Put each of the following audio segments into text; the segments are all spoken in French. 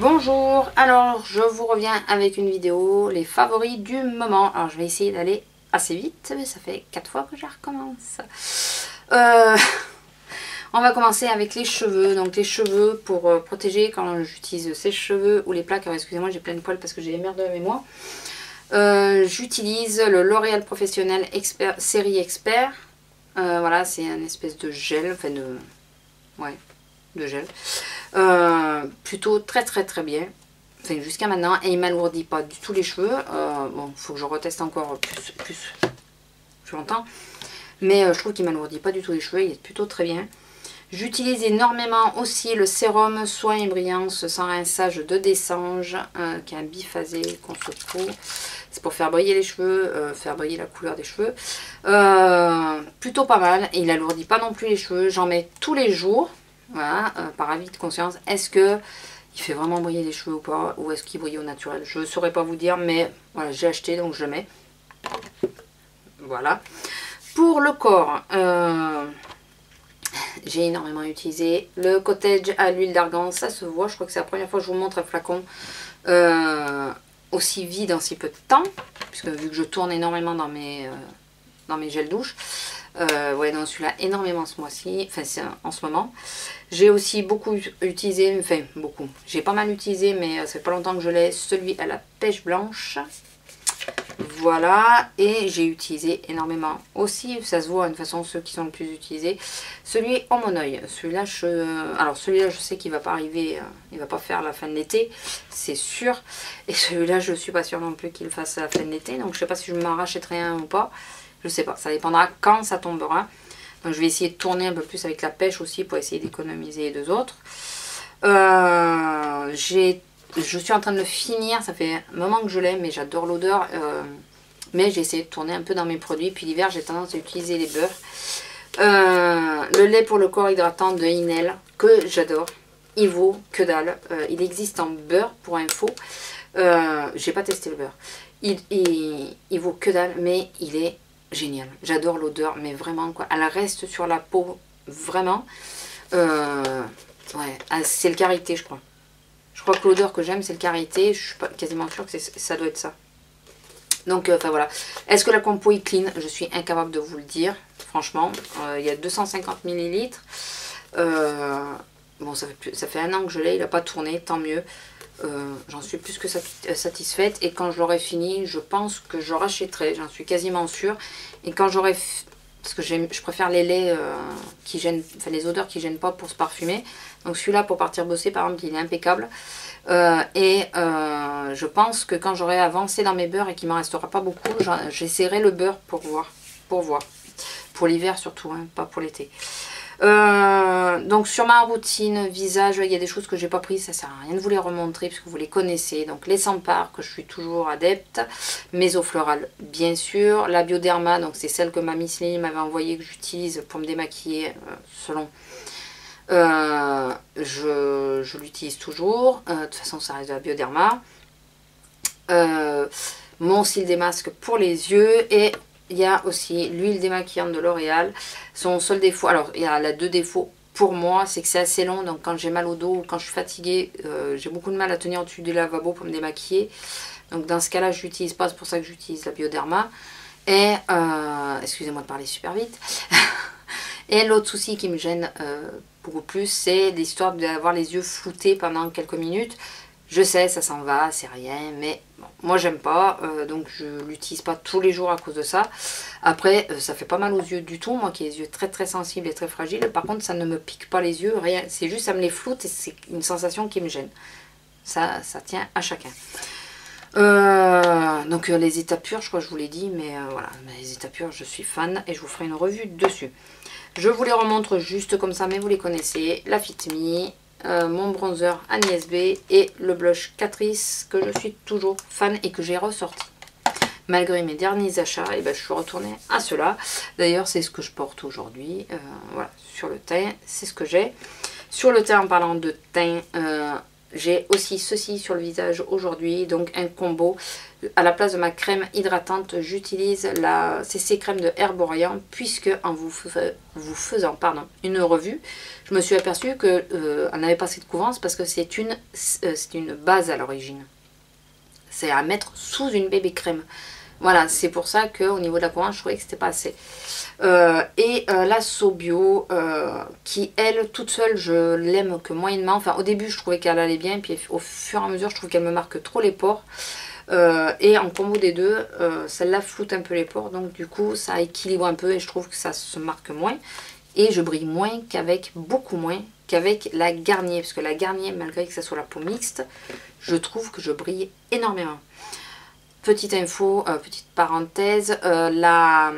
Bonjour, alors je vous reviens avec une vidéo, les favoris du moment. Alors je vais essayer d'aller assez vite, mais ça fait 4 fois que je recommence. On va commencer avec les cheveux. Donc les cheveux pour protéger quand j'utilise ces cheveux ou les plaques. Alors excusez-moi, j'ai plein de poils parce que j'ai les merdes de mémoire. J'utilise le L'Oréal Professionnel Expert, série Expert. Voilà, c'est un espèce de gel, enfin de... ouais, de gel. Plutôt très bien, enfin jusqu'à maintenant, et il m'alourdit pas du tout les cheveux. Bon, faut que je reteste encore plus longtemps, mais je trouve qu'il m'alourdit pas du tout les cheveux, il est plutôt très bien. J'utilise énormément aussi le sérum soin et brillance sans rinçage de Dessange, qui est un biphasé qu'on se trouve. C'est pour faire briller les cheveux, faire briller la couleur des cheveux. Plutôt pas mal, et il alourdit pas non plus les cheveux. J'en mets tous les jours. Voilà, par avis de conscience, est-ce que il fait vraiment briller les cheveux ou pas, ou est-ce qu'il brille au naturel? Je ne saurais pas vous dire, mais voilà, j'ai acheté donc je le mets. Voilà. Pour le corps, j'ai énormément utilisé le cottage à l'huile d'argan, ça se voit, je crois que c'est la première fois que je vous montre un flacon aussi vide en si peu de temps, puisque vu que je tourne énormément dans mes gels douche. Ouais, donc celui-là énormément ce mois-ci, enfin c'est en ce moment. J'ai aussi beaucoup utilisé, enfin beaucoup, j'ai pas mal utilisé, mais ça fait pas longtemps que je l'ai, celui à la pêche blanche. Voilà, et j'ai utilisé énormément aussi, ça se voit de toute façon ceux qui sont le plus utilisés, celui en mon oeil. Celui-là, celui-là je sais qu'il va pas arriver, il va pas faire la fin de l'été, c'est sûr. Et celui-là je suis pas sûre non plus qu'il fasse la fin de l'été, donc je sais pas si je m'en rachèterai un ou pas. Je sais pas, ça dépendra quand ça tombera. Donc je vais essayer de tourner un peu plus avec la pêche aussi pour essayer d'économiser les deux autres. Je suis en train de le finir, ça fait un moment que je l'ai, mais j'adore l'odeur. Mais j'ai essayé de tourner un peu dans mes produits. Puis l'hiver, j'ai tendance à utiliser les beurres. Le lait pour le corps hydratant de Inel, que j'adore. Il vaut que dalle. Il existe en beurre pour info. J'ai pas testé le beurre. Il vaut que dalle, mais il est génial. J'adore l'odeur, mais vraiment quoi. Elle reste sur la peau, vraiment. Ouais, c'est le karité, je crois. Je crois que l'odeur que j'aime, c'est le karité. Je suis pas quasiment sûre que ça doit être ça. Donc, enfin voilà. Est-ce que la compo est clean? Je suis incapable de vous le dire. Franchement, il y a 250 ml. Bon, ça fait un an que je l'ai. Il n'a pas tourné, tant mieux. J'en suis plus que satisfaite, et quand je l'aurai fini, je pense que je rachèterai, j'en suis quasiment sûre. Et quand j'aurai, parce que je préfère les laits qui gênent, enfin les odeurs qui gênent pas pour se parfumer. Donc celui-là pour partir bosser par exemple, il est impeccable. Je pense que quand j'aurai avancé dans mes beurres et qu'il m'en restera pas beaucoup, j'essaierai le beurre pour voir, pour l'hiver surtout, hein, pas pour l'été. Donc sur ma routine visage, il y a des choses que j'ai pas prises, ça sert à rien de vous les remontrer puisque vous les connaissez. Donc les Sampar que je suis toujours adepte, mes eaux florales bien sûr, la Bioderma, donc c'est celle que ma Miss Lily m'avait envoyée, que j'utilise pour me démaquiller selon. Je l'utilise toujours, de toute façon ça reste de la Bioderma. Mon cils des masques pour les yeux, et il y a aussi l'huile démaquillante de L'Oréal. Son seul défaut, alors il y a deux défauts pour moi, c'est que c'est assez long. Donc quand j'ai mal au dos ou quand je suis fatiguée, j'ai beaucoup de mal à tenir au-dessus du lavabo pour me démaquiller. Donc dans ce cas-là, je l'utilise pas, c'est pour ça que j'utilise la Bioderma. Et, excusez-moi de parler super vite. Et l'autre souci qui me gêne beaucoup plus, c'est l'histoire d'avoir les yeux floutés pendant quelques minutes. Je sais, ça s'en va, c'est rien, mais bon, moi j'aime pas, donc je l'utilise pas tous les jours à cause de ça. Après, ça fait pas mal aux yeux du tout, moi qui ai les yeux très sensibles et très fragiles. Par contre, ça ne me pique pas les yeux, rien, c'est juste ça me les floute et c'est une sensation qui me gêne. Ça tient à chacun. Donc les états purs, je crois que je vous l'ai dit, mais voilà, les états purs, je suis fan et je vous ferai une revue dessus. Je vous les remontre juste comme ça, mais vous les connaissez. La Fit Me, mon bronzer Agnès B et le blush Catrice que je suis toujours fan et que j'ai ressorti. Malgré mes derniers achats, et ben, je suis retournée à cela. D'ailleurs, c'est ce que je porte aujourd'hui. Voilà, sur le teint, c'est ce que j'ai. Sur le teint, en parlant de teint, j'ai aussi ceci sur le visage aujourd'hui, donc un combo. À la place de ma crème hydratante, j'utilise la CC crème de Herborian, puisque en vous faisant une revue, je me suis aperçue qu'elle n'avait pas assez de couvrance parce que c'est une base à l'origine. C'est à mettre sous une bébé crème. Voilà, c'est pour ça qu'au niveau de la couvrance, je trouvais que c'était pas assez. La Sobio, qui elle, toute seule, je l'aime que moyennement. Enfin, au début, je trouvais qu'elle allait bien, puis au fur et à mesure, je trouve qu'elle me marque trop les pores. Et en combo des deux, celle-là floute un peu les pores, donc du coup, ça équilibre un peu et je trouve que ça se marque moins. Et je brille moins qu'avec, beaucoup moins qu'avec la Garnier, parce que la Garnier, malgré que ça soit la peau mixte, je trouve que je brille énormément. Petite info, petite parenthèse, la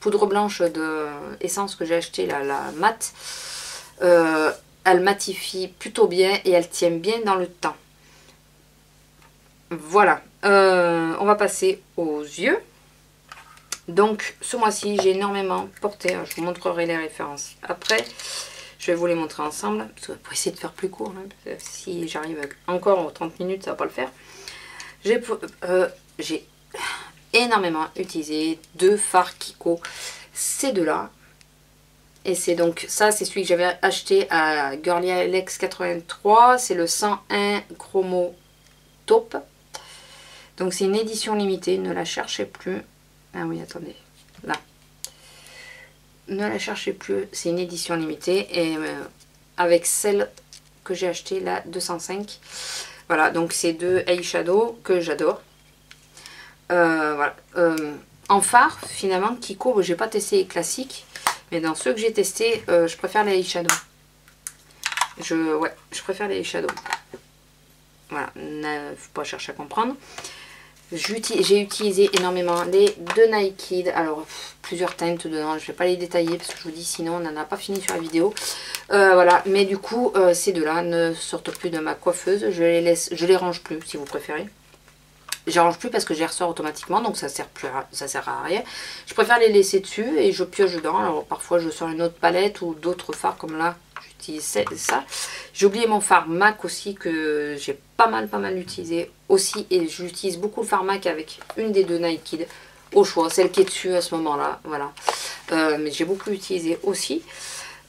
poudre blanche de Essence que j'ai acheté, la mat, elle matifie plutôt bien et elle tient bien dans le temps. Voilà, on va passer aux yeux. Donc ce mois-ci j'ai énormément porté, je vous montrerai les références après. Je vais vous les montrer ensemble, parce que pour essayer de faire plus court, hein, si j'arrive encore aux 30 minutes ça va pas le faire. J'ai énormément utilisé deux fards Kiko, ces deux-là. Et c'est donc, ça c'est celui que j'avais acheté à Girly Alex 83, c'est le 101 Chromo Taupe. Donc c'est une édition limitée, ne la cherchez plus. Ah oui, attendez, là. Ne la cherchez plus, c'est une édition limitée. Et avec celle que j'ai achetée, la 205. Voilà, donc c'est deux eyeshadow que j'adore. Voilà. En fard, finalement, Kiko, j'ai pas testé les classiques. Mais dans ceux que j'ai testés, je préfère les eyeshadow. Ouais, je préfère les eyeshadow. Voilà, faut pas chercher à comprendre. J'ai utilisé énormément les deux Naked, alors plusieurs teintes dedans, je vais pas les détailler parce que je vous dis sinon on n'en a pas fini sur la vidéo. Voilà, mais du coup ces deux-là ne sortent plus de ma coiffeuse, je les range plus si vous préférez. Je les range plus parce que je les ressors automatiquement, donc ça sert à rien. Je préfère les laisser dessus et je pioche dedans. Alors parfois je sors une autre palette ou d'autres fards comme là. Ça. J'ai oublié mon fard MAC aussi que j'ai pas mal utilisé aussi, et j'utilise beaucoup le fard MAC avec une des deux Naked au choix, celle qui est dessus à ce moment là, voilà. Mais j'ai beaucoup utilisé aussi,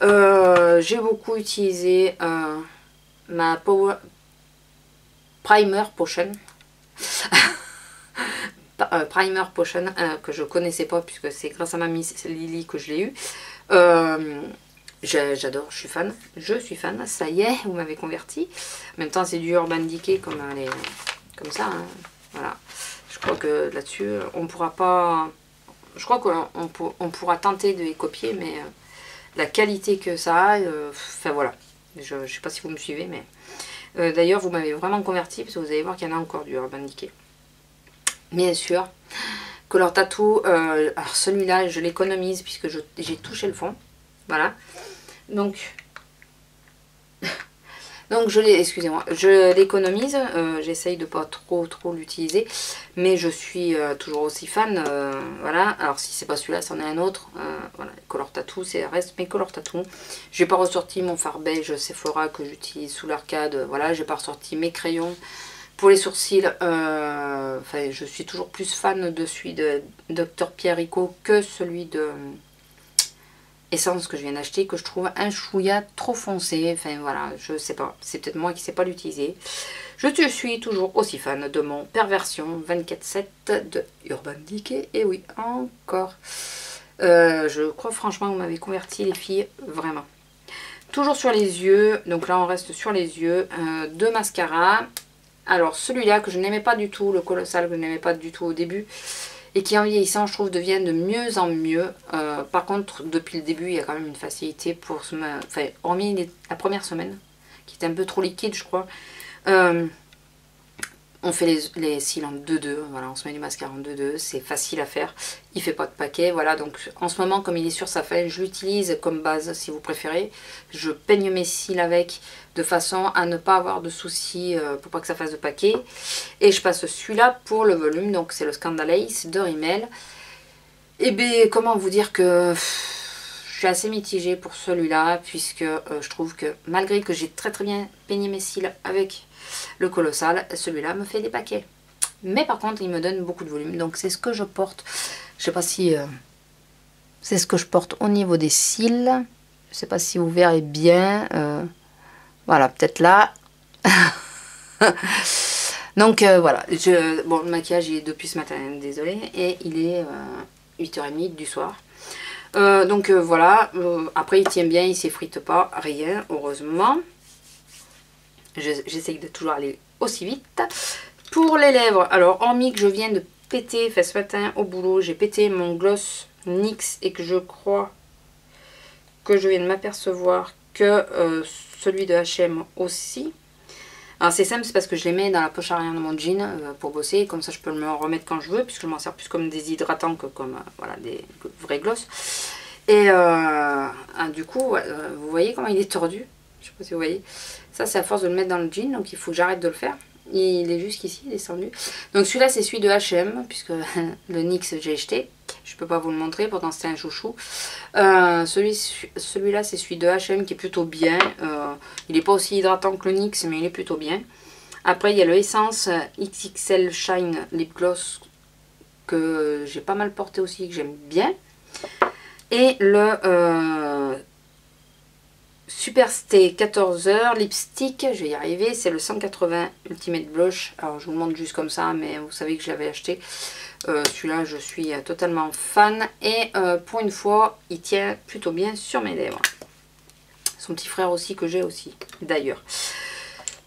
j'ai beaucoup utilisé ma Power Primer Potion Primer Potion que je connaissais pas puisque c'est grâce à ma Miss Lily que je l'ai eu. J'adore, je suis fan, ça y est, vous m'avez converti. En même temps, c'est du Urban Decay comme ça, hein. Voilà. Je crois que là-dessus, on pourra pas. Je crois qu'on pourra tenter de les copier, mais la qualité que ça a, enfin voilà. Je sais pas si vous me suivez, mais d'ailleurs, vous m'avez vraiment converti parce que vous allez voir qu'il y en a encore du Urban Decay. Bien sûr, Color Tattoo, alors celui-là, je l'économise puisque j'ai touché le fond. Voilà, donc je l'économise, j'essaye de pas trop l'utiliser, mais je suis toujours aussi fan, voilà. Alors si c'est pas celui-là, c'en est un autre, voilà, Color Tattoo, c'est reste mes Color Tattoo. J'ai pas ressorti mon fard beige Sephora que j'utilise sous l'arcade, voilà, j'ai pas ressorti mes crayons. Pour les sourcils, enfin, je suis toujours plus fan de celui de Dr Pierrico que celui de Essence que je viens d'acheter, que je trouve un chouïa trop foncé. Enfin voilà, je sais pas, c'est peut-être moi qui sais pas l'utiliser. Je suis toujours aussi fan de mon Perversion 24/7 de Urban Decay. Et oui, encore. Je crois franchement que vous m'avez converti les filles, vraiment. Toujours sur les yeux, donc là on reste sur les yeux. Deux mascaras. Alors celui-là que je n'aimais pas du tout, le Colossal que je n'aimais pas du tout au début, et qui en vieillissant je trouve devient de mieux en mieux. Par contre depuis le début il y a quand même une facilité pour se... Enfin hormis la première semaine qui était un peu trop liquide je crois. On fait les cils en 2-2, voilà, on se met du mascara en 2-2, c'est facile à faire, il fait pas de paquet, voilà. Donc en ce moment comme il est sur sa fin, je l'utilise comme base si vous préférez. Je peigne mes cils avec de façon à ne pas avoir de soucis pour pas que ça fasse de paquet. Et je passe celui-là pour le volume, donc c'est le Scandal Ace de Rimmel. Et bien comment vous dire que suis assez mitigée pour celui-là, puisque je trouve que malgré que j'ai très bien peigné mes cils avec le Colossal, celui-là me fait des paquets. Mais par contre, il me donne beaucoup de volume, donc c'est ce que je porte. Je sais pas si c'est ce que je porte au niveau des cils. Je sais pas si vous verrez bien. Voilà, peut-être là. Donc voilà, bon, le maquillage il est depuis ce matin, désolé, et il est 8h30 du soir. Donc voilà, après il tient bien, il s'effrite pas, rien, heureusement. J'essaye de toujours aller aussi vite. Pour les lèvres, alors hormis que je viens de péter, enfin ce matin au boulot, j'ai pété mon gloss NYX et que je crois que je viens de m'apercevoir que celui de H&M aussi. Alors c'est simple, c'est parce que je les mets dans la poche arrière de mon jean pour bosser, comme ça je peux me remettre quand je veux, puisque je m'en sers plus comme des hydratants que comme voilà, des vrais gloss. Et du coup, vous voyez comment il est tordu, je sais pas si vous voyez. Ça c'est à force de le mettre dans le jean, donc il faut que j'arrête de le faire. Il est jusqu'ici, il est descendu. Donc celui-là c'est celui de H&M, puisque le NYX j'ai jeté. Je peux pas vous le montrer, pourtant c'était un chouchou. Celui-là c'est celui de H&M qui est plutôt bien. Il n'est pas aussi hydratant que le NYX, mais il est plutôt bien. Après il y a le Essence XXL Shine Lip Gloss que j'ai pas mal porté aussi, que j'aime bien. Et le Superstay 14h lipstick, je vais y arriver, c'est le 180 Ultimate Blush. Alors je vous le montre juste comme ça, mais vous savez que je l'avais acheté. Celui-là je suis totalement fan et pour une fois il tient plutôt bien sur mes lèvres. Son petit frère aussi que j'ai aussi d'ailleurs.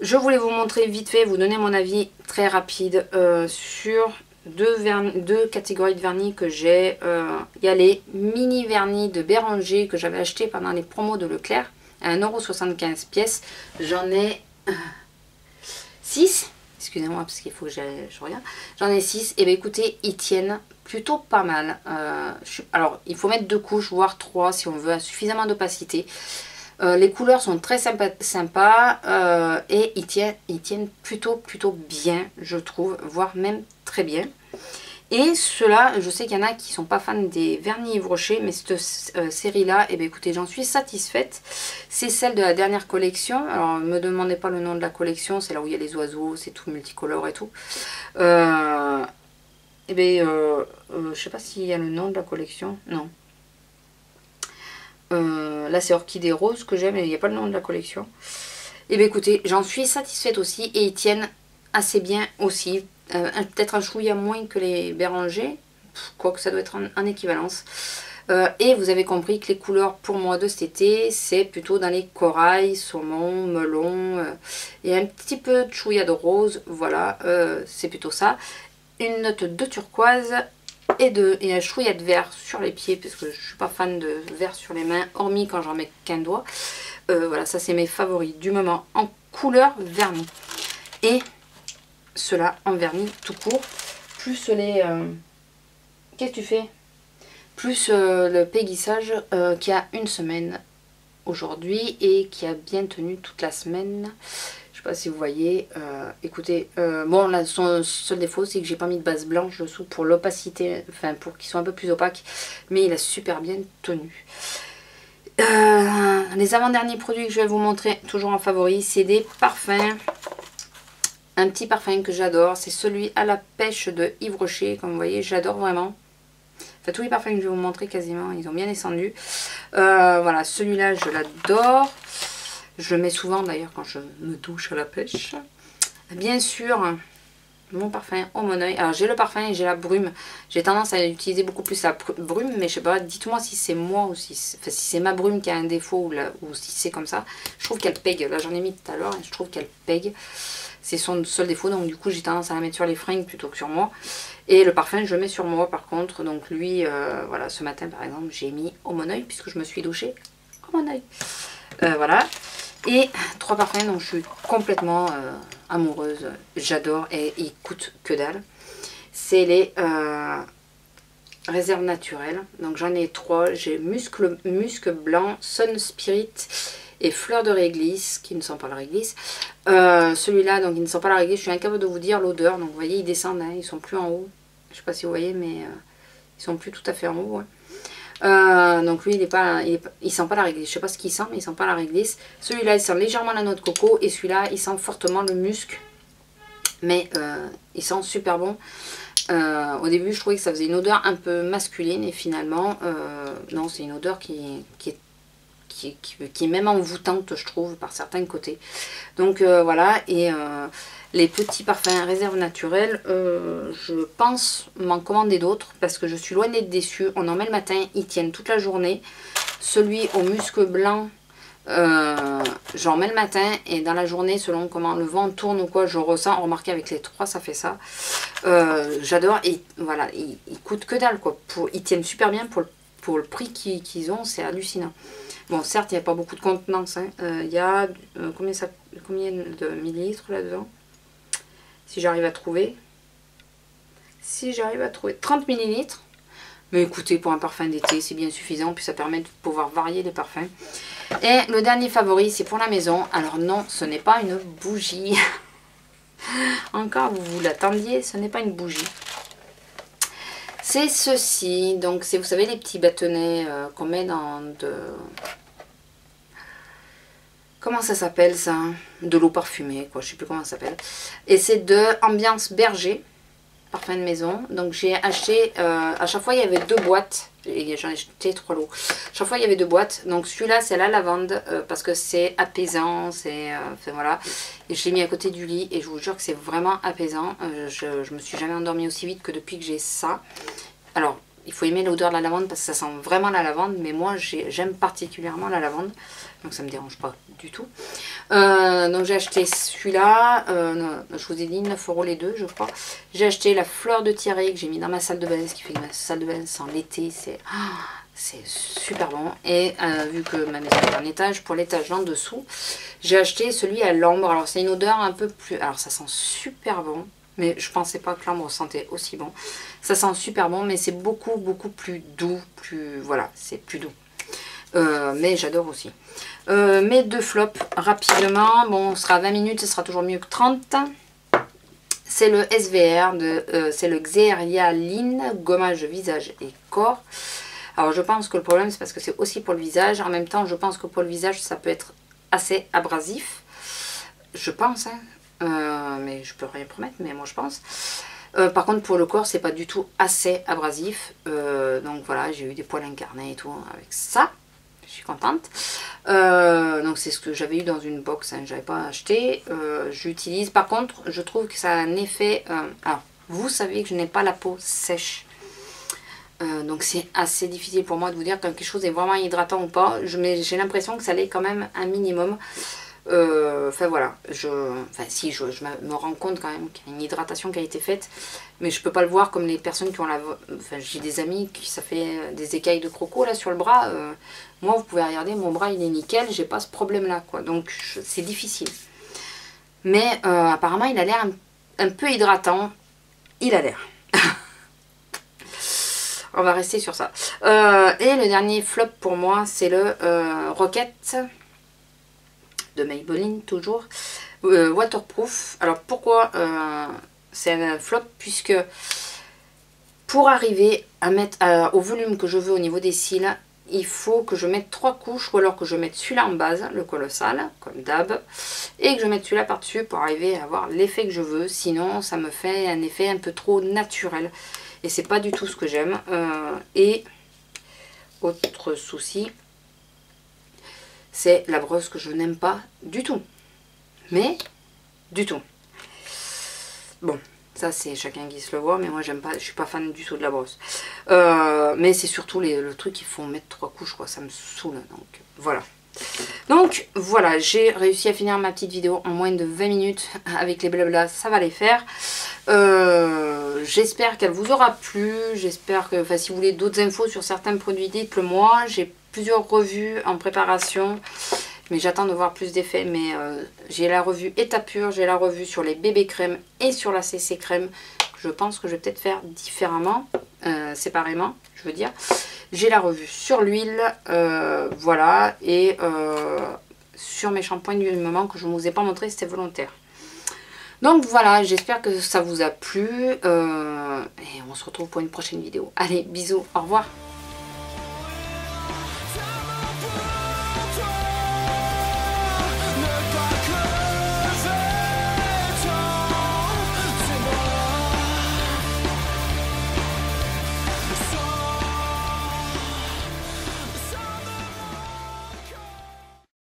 Je voulais vous montrer vite fait, vous donner mon avis très rapide sur deux catégories de vernis que j'ai. Il y a les mini vernis de Béranger que j'avais acheté pendant les promos de Leclerc à 1,75 € pièce. J'en ai 6. Excusez-moi parce qu'il faut que je regarde. J'en ai 6. Et bien écoutez, ils tiennent plutôt pas mal. Alors il faut mettre 2 couches, voire 3 si on veut suffisamment d'opacité. Les couleurs sont très sympas et ils tiennent plutôt bien, je trouve, voire même très bien. Et ceux-là, je sais qu'il y en a qui sont pas fans des vernis Yves Rocher, mais cette série-là, eh bien, écoutez, j'en suis satisfaite. C'est celle de la dernière collection. Alors, ne me demandez pas le nom de la collection, c'est là où il y a les oiseaux, c'est tout multicolore et tout. Eh bien, je sais pas s'il y a le nom de la collection, non. Là, c'est Orchidée Rose que j'aime, et il n'y a pas le nom de la collection. Et bien, écoutez, j'en suis satisfaite aussi, et ils tiennent assez bien aussi. Peut-être un chouïa moins que les Béranger, quoique ça doit être en équivalence. Et vous avez compris que les couleurs pour moi de cet été, c'est plutôt dans les corail, saumon, melon et un petit peu de chouïa de rose. Voilà, c'est plutôt ça. Une note de turquoise et un chouïa de vert sur les pieds, parce que je suis pas fan de vert sur les mains, hormis quand j'en mets qu'un doigt. Voilà, ça c'est mes favoris du moment en couleur vernis. Et cela en vernis tout court, plus les qu'est-ce que tu fais, plus le péguissage qui a une semaine aujourd'hui et qui a bien tenu toute la semaine. Je sais pas si vous voyez. Écoutez, bon là son seul défaut c'est que j'ai pas mis de base blanche dessous pour l'opacité, enfin pour qu'ils soient un peu plus opaques, mais il a super bien tenu. Les avant-derniers produits que je vais vous montrer, toujours en favori, c'est des parfums. Un petit parfum que j'adore, c'est celui à la pêche de Yves Rocher. Comme vous voyez, j'adore vraiment. Enfin, tous les parfums que je vais vous montrer quasiment, ils ont bien descendu. Voilà, celui-là, je l'adore. Je le mets souvent d'ailleurs quand je me douche à la pêche. Bien sûr, mon parfum au Moneuil. Alors, j'ai le parfum et j'ai la brume. J'ai tendance à utiliser beaucoup plus la brume, mais je sais pas, dites-moi si c'est moi ou si c'est ma brume qui a un défaut ou si c'est comme ça. Je trouve qu'elle pègue. Là, j'en ai mis tout à l'heure et je trouve qu'elle pègue. C'est son seul défaut, donc du coup j'ai tendance à la mettre sur les fringues plutôt que sur moi. Et le parfum je le mets sur moi par contre, donc lui, voilà, ce matin par exemple j'ai mis au Moneuil puisque je me suis douchée au Moneuil. Voilà, et 3 parfums dont je suis complètement amoureuse, j'adore et ils coûtent que dalle. C'est les réserves naturelles, donc j'en ai 3, j'ai musc blanc, Sun Spirit et fleurs de réglisse, qui ne sont pas la réglisse. Celui-là, donc ils ne sont pas la réglisse, je suis incapable de vous dire l'odeur. Donc vous voyez, ils descendent, hein, ils sont plus en haut. Je sais pas si vous voyez, mais ils sont plus tout à fait en haut. Donc lui il sent pas la réglisse. Je sais pas ce qu'il sent, mais il sent pas la réglisse. Celui-là il sent légèrement la noix de coco. Et celui-là il sent fortement le musc. Mais il sent super bon. Au début je trouvais que ça faisait une odeur un peu masculine. Et finalement non, c'est une odeur qui est même envoûtante, je trouve, par certains côtés. Donc voilà. Et les petits parfums réserve naturelle, je pense m'en commander d'autres parce que je suis loin d'être déçue. On en met le matin, ils tiennent toute la journée. Celui au musc blanc, j'en mets le matin et dans la journée, selon comment le vent tourne ou quoi, je ressens. Remarquez, avec les trois, ça fait ça. J'adore. Et voilà, ils coûtent que dalle, quoi. Ils tiennent super bien pour le prix qu'ils ont, c'est hallucinant. Bon, certes, il n'y a pas beaucoup de contenance. Hein. Il y a combien de millilitres là-dedans? Si j'arrive à trouver. Si j'arrive à trouver 30 millilitres. Mais écoutez, pour un parfum d'été, c'est bien suffisant. Puis ça permet de pouvoir varier les parfums. Et le dernier favori, c'est pour la maison. Alors non, ce n'est pas une bougie. Encore, vous l'attendiez, ce n'est pas une bougie. C'est ceci. Donc, c'est, vous savez, les petits bâtonnets qu'on met dans de... Comment ça s'appelle ça? De l'eau parfumée, quoi. Je sais plus comment ça s'appelle. Et c'est de Ambiance Berger, parfum de maison. Donc j'ai acheté, à chaque fois il y avait 2 boîtes. J'en ai acheté 3 lots. Chaque fois il y avait 2 boîtes. Donc celui-là c'est la lavande parce que c'est apaisant. C'est, enfin, voilà. Et je l'ai mis à côté du lit et je vous jure que c'est vraiment apaisant. Je me suis jamais endormie aussi vite que depuis que j'ai ça. Alors il faut aimer l'odeur de la lavande parce que ça sent vraiment la lavande. Mais moi j'aime particulièrement la lavande. Donc ça me dérange pas du tout. Donc j'ai acheté celui-là. Je vous ai dit 9 € les deux, je crois. J'ai acheté la fleur de tiare que j'ai mis dans ma salle de bain. Ce qui fait que ma salle de bain sent l'été. C'est super bon. Et vu que ma maison est en étage, pour l'étage en dessous, j'ai acheté celui à l'ambre. Alors c'est une odeur un peu plus... Alors ça sent super bon. Mais je pensais pas que l'ambre sentait aussi bon. Ça sent super bon, mais c'est beaucoup plus doux. Voilà, c'est plus doux. Mais j'adore aussi. Mes 2 flops rapidement. Bon, on sera à 20 minutes, ce sera toujours mieux que 30. C'est le SVR, c'est le Xerialine, gommage visage et corps. Alors je pense que le problème c'est parce que c'est aussi pour le visage. En même temps, je pense que pour le visage ça peut être assez abrasif. Je pense, hein. Mais je peux rien promettre, mais moi je pense. Par contre pour le corps c'est pas du tout assez abrasif. Donc voilà, j'ai eu des poils incarnés et tout avec ça. Je suis contente. Donc c'est ce que j'avais eu dans une box, hein, j'avais pas acheté. J'utilise. Par contre, je trouve que ça a un effet. Alors, vous savez que je n'ai pas la peau sèche. Donc c'est assez difficile pour moi de vous dire quand quelque chose est vraiment hydratant ou pas. J'ai l'impression que ça l'est quand même un minimum. Enfin voilà, je me rends compte quand même qu'il y a une hydratation qui a été faite, mais je peux pas le voir comme les personnes qui ont la... Enfin j'ai des amis qui ça fait des écailles de croco là sur le bras. Moi vous pouvez regarder, mon bras il est nickel, j'ai pas ce problème là quoi, donc c'est difficile. Mais apparemment il a l'air un peu hydratant, il a l'air. On va rester sur ça. Et le dernier flop pour moi c'est le Rocket de Maybelline toujours, waterproof. Alors pourquoi c'est un flop? Puisque pour arriver à mettre au volume que je veux au niveau des cils, il faut que je mette 3 couches, ou alors que je mette celui-là en base, le colossal, comme d'hab, et que je mette celui-là par-dessus pour arriver à avoir l'effet que je veux. Sinon ça me fait un effet un peu trop naturel et c'est pas du tout ce que j'aime. Et autre souci, c'est la brosse que je n'aime pas du tout. Mais, du tout. Bon, ça c'est chacun qui se le voit, mais moi j'aime pas, je suis pas fan du tout de la brosse. Mais c'est surtout le truc qu'il faut mettre 3 couches, quoi, ça me saoule. Donc voilà. Donc voilà, j'ai réussi à finir ma petite vidéo en moins de 20 minutes avec les blabla, ça va les faire. J'espère qu'elle vous aura plu. J'espère que, enfin, si vous voulez d'autres infos sur certains produits, dites-le moi. J'ai plusieurs revues en préparation, mais j'attends de voir plus d'effets. Mais j'ai la revue État Pur, j'ai la revue sur les bébés crèmes et sur la CC crème. Je pense que je vais peut-être faire différemment, séparément, je veux dire. J'ai la revue sur l'huile, voilà, et sur mes shampoings du moment que je ne vous ai pas montré, c'était volontaire. Donc voilà, j'espère que ça vous a plu, et on se retrouve pour une prochaine vidéo. Allez, bisous, au revoir.